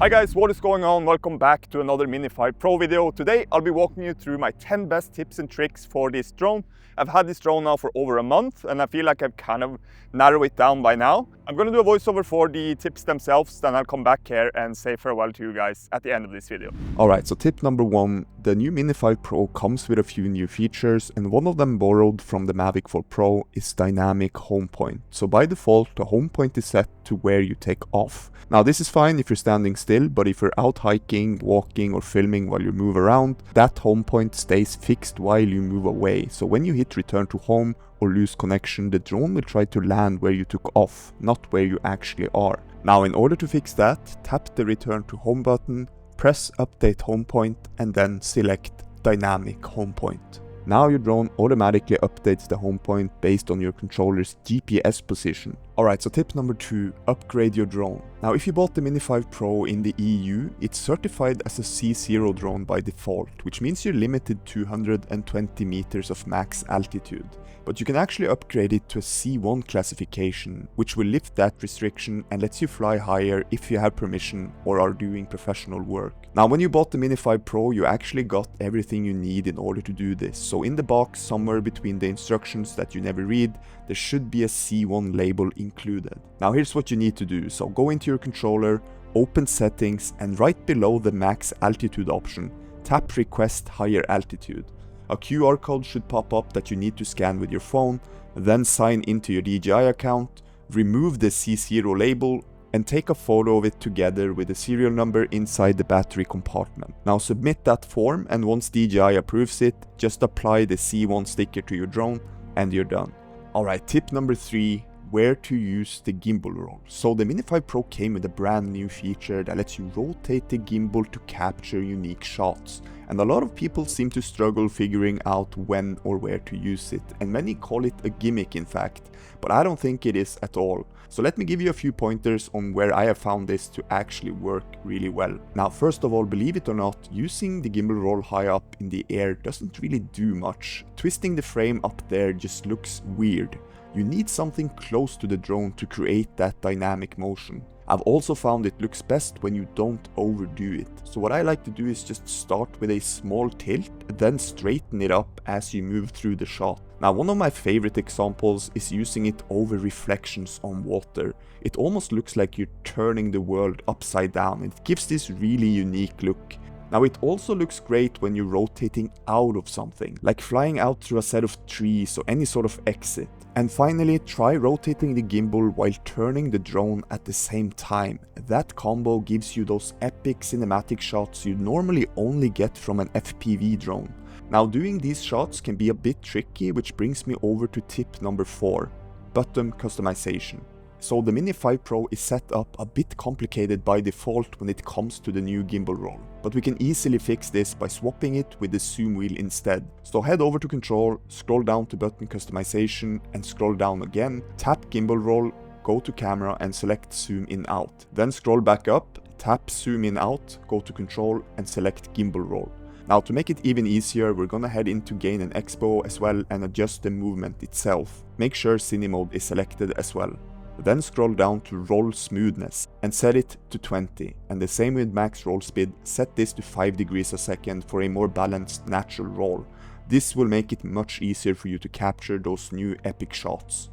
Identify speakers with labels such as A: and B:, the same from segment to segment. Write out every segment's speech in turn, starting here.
A: Hi guys, what is going on? Welcome back to another Mini 5 Pro video. Today I'll be walking you through my 10 best tips and tricks for this drone. I've had this drone now for over a month and I feel like I've kind of narrowed it down by now. I'm going to do a voiceover for the tips themselves, then I'll come back here and say farewell to you guys at the end of this video.
B: Alright, so tip number 1, the new Mini 5 Pro comes with a few new features, and one of them borrowed from the Mavic 4 Pro is dynamic home point. So by default, the home point is set to where you take off. Now this is fine if you're standing still, but if you're out hiking, walking or filming while you move around, that home point stays fixed while you move away. So when you hit return to home or lose connection, the drone will try to land where you took off, not where you actually are. Now in order to fix that, tap the return to home button, press update home point and then select dynamic home point. Now your drone automatically updates the home point based on your controller's GPS position. Alright, so tip number 2, upgrade your drone. Now if you bought the Mini 5 Pro in the EU, it's certified as a C0 drone by default, which means you're limited to 120 meters of max altitude. But you can actually upgrade it to a C1 classification, which will lift that restriction and lets you fly higher if you have permission or are doing professional work. Now when you bought the Mini 5 Pro, you actually got everything you need in order to do this. So in the box, somewhere between the instructions that you never read, there should be a C1 label included. Now here's what you need to do. So go into your controller, open settings, and right below the max altitude option, tap request higher altitude. A QR code should pop up that you need to scan with your phone, then sign into your DJI account, remove the C0 label, and take a photo of it together with the serial number inside the battery compartment. Now submit that form, and once DJI approves it, just apply the C1 sticker to your drone and you're done. Alright, tip number 3, where to use the gimbal roll. So the Mini 5 Pro came with a brand new feature that lets you rotate the gimbal to capture unique shots. And a lot of people seem to struggle figuring out when or where to use it, and many call it a gimmick in fact, but I don't think it is at all. So let me give you a few pointers on where I have found this to actually work really well. Now first of all, believe it or not, using the gimbal roll high up in the air doesn't really do much. Twisting the frame up there just looks weird. You need something close to the drone to create that dynamic motion. I've also found it looks best when you don't overdo it. So what I like to do is just start with a small tilt, then straighten it up as you move through the shot. Now one of my favorite examples is using it over reflections on water. It almost looks like you're turning the world upside down. It gives this really unique look. Now it also looks great when you're rotating out of something, like flying out through a set of trees or any sort of exit. And finally, try rotating the gimbal while turning the drone at the same time. That combo gives you those epic cinematic shots you normally only get from an FPV drone. Now doing these shots can be a bit tricky, which brings me over to tip number 4, button customization. So the Mini 5 Pro is set up a bit complicated by default when it comes to the new gimbal roll, but we can easily fix this by swapping it with the zoom wheel instead. So head over to control, scroll down to button customization and scroll down again, tap gimbal roll, go to camera and select zoom in out. Then scroll back up, tap zoom in out, go to control and select gimbal roll. Now to make it even easier, we're gonna head into gain and expo as well and adjust the movement itself. Make sure cine mode is selected as well. Then scroll down to roll smoothness and set it to 20, and the same with max roll speed, set this to 5 degrees a second for a more balanced natural roll. This will make it much easier for you to capture those new epic shots.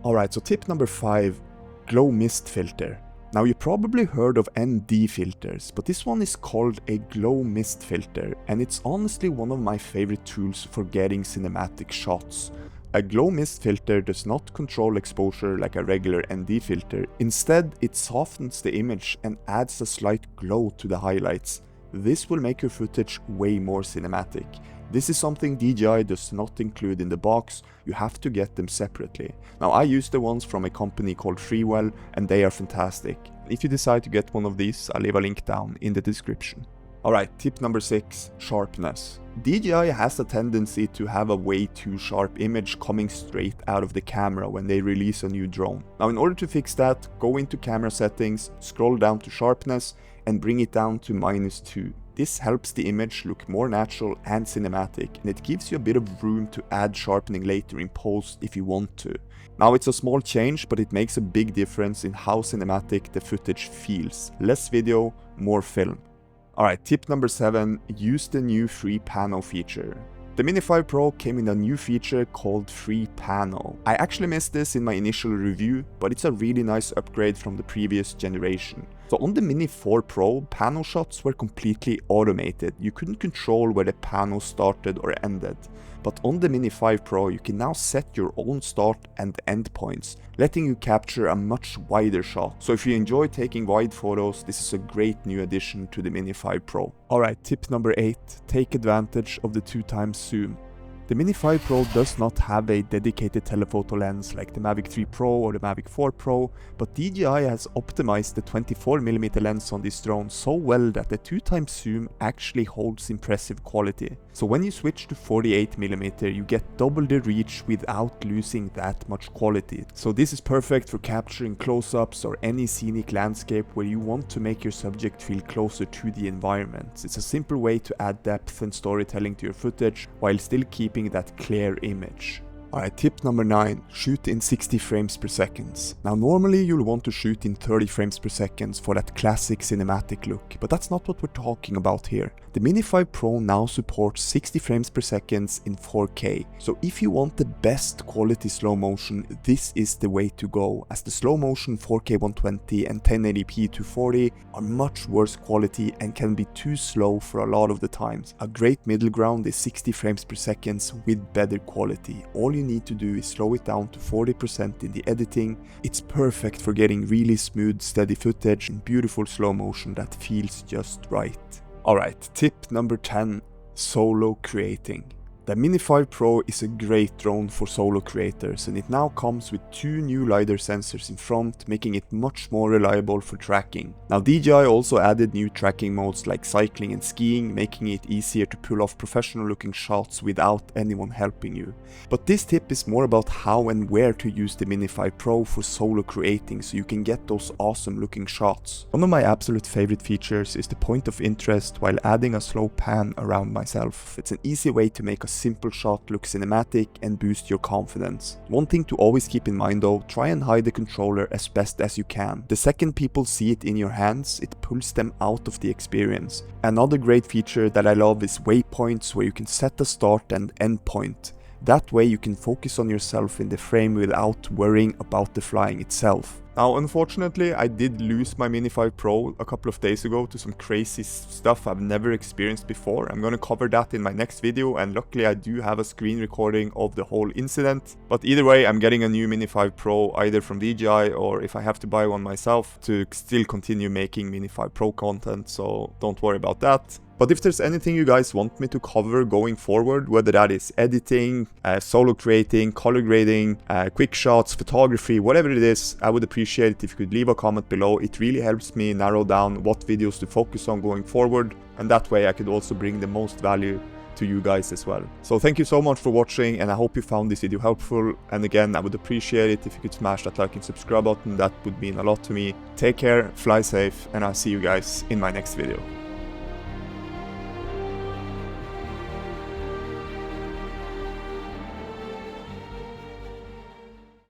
B: Alright, so tip number 5, glow mist filter. Now you probably heard of ND filters, but this one is called a glow mist filter, and it's honestly one of my favorite tools for getting cinematic shots. A glow mist filter does not control exposure like a regular ND filter. Instead, it softens the image and adds a slight glow to the highlights. This will make your footage way more cinematic. This is something DJI does not include in the box, you have to get them separately. Now I use the ones from a company called Freewell and they are fantastic. If you decide to get one of these, I'll leave a link down in the description. Alright, tip number 6, sharpness. DJI has a tendency to have a way too sharp image coming straight out of the camera when they release a new drone. Now in order to fix that, go into camera settings, scroll down to sharpness and bring it down to -2. This helps the image look more natural and cinematic, and it gives you a bit of room to add sharpening later in post if you want to. Now it's a small change, but it makes a big difference in how cinematic the footage feels. Less video, more film. Alright, tip number 7, use the new free Pano feature. The Mini 5 Pro came with a new feature called Free Pano. I actually missed this in my initial review, but it's a really nice upgrade from the previous generation. So on the Mini 4 Pro, Pano shots were completely automated. You couldn't control where the Pano started or ended. But on the Mini 5 Pro, you can now set your own start and end points, letting you capture a much wider shot. So if you enjoy taking wide photos, this is a great new addition to the Mini 5 Pro. Alright, tip number 8, take advantage of the 2x zoom. The Mini 5 Pro does not have a dedicated telephoto lens like the Mavic 3 Pro or the Mavic 4 Pro, but DJI has optimized the 24mm lens on this drone so well that the 2x zoom actually holds impressive quality. So when you switch to 48mm, you get double the reach without losing that much quality. So this is perfect for capturing close-ups or any scenic landscape where you want to make your subject feel closer to the environment. It's a simple way to add depth and storytelling to your footage while still keeping that clear image. Alright, tip number 9, shoot in 60 frames per second. Now normally you'll want to shoot in 30 frames per second for that classic cinematic look, but that's not what we're talking about here. The Mini 5 Pro now supports 60 frames per second in 4K, so if you want the best quality slow motion, this is the way to go, as the slow motion 4K 120 and 1080p 240 are much worse quality and can be too slow for a lot of the times. A great middle ground is 60 frames per second with better quality. All you need to do is slow it down to 40% in the editing. It's perfect for getting really smooth, steady footage in beautiful slow motion that feels just right. Alright, tip number 10, solo creating. The Mini 5 Pro is a great drone for solo creators, and it now comes with 2 new LiDAR sensors in front, making it much more reliable for tracking. Now DJI also added new tracking modes like cycling and skiing, making it easier to pull off professional looking shots without anyone helping you. But this tip is more about how and where to use the Mini 5 Pro for solo creating so you can get those awesome looking shots. One of my absolute favorite features is the point of interest while adding a slow pan around myself. It's an easy way to make a simple shot look cinematic and boost your confidence. One thing to always keep in mind though, try and hide the controller as best as you can. The second people see it in your hands, it pulls them out of the experience. Another great feature that I love is waypoints, where you can set a start and end point. That way you can focus on yourself in the frame without worrying about the flying itself. Now unfortunately I did lose my Mini 5 Pro a couple of days ago to some crazy stuff I've never experienced before. I'm gonna cover that in my next video, and luckily I do have a screen recording of the whole incident. But either way, I'm getting a new Mini 5 Pro either from DJI or if I have to buy one myself to still continue making Mini 5 Pro content, so don't worry about that. But if there's anything you guys want me to cover going forward, whether that is editing, solo creating, color grading, quick shots, photography, whatever it is, I would appreciate it if you could leave a comment below. It really helps me narrow down what videos to focus on going forward, and that way I could also bring the most value to you guys as well. So thank you so much for watching, and I hope you found this video helpful. And again, I would appreciate it if you could smash that like and subscribe button. That would mean a lot to me. Take care, fly safe, and I'll see you guys in my next video.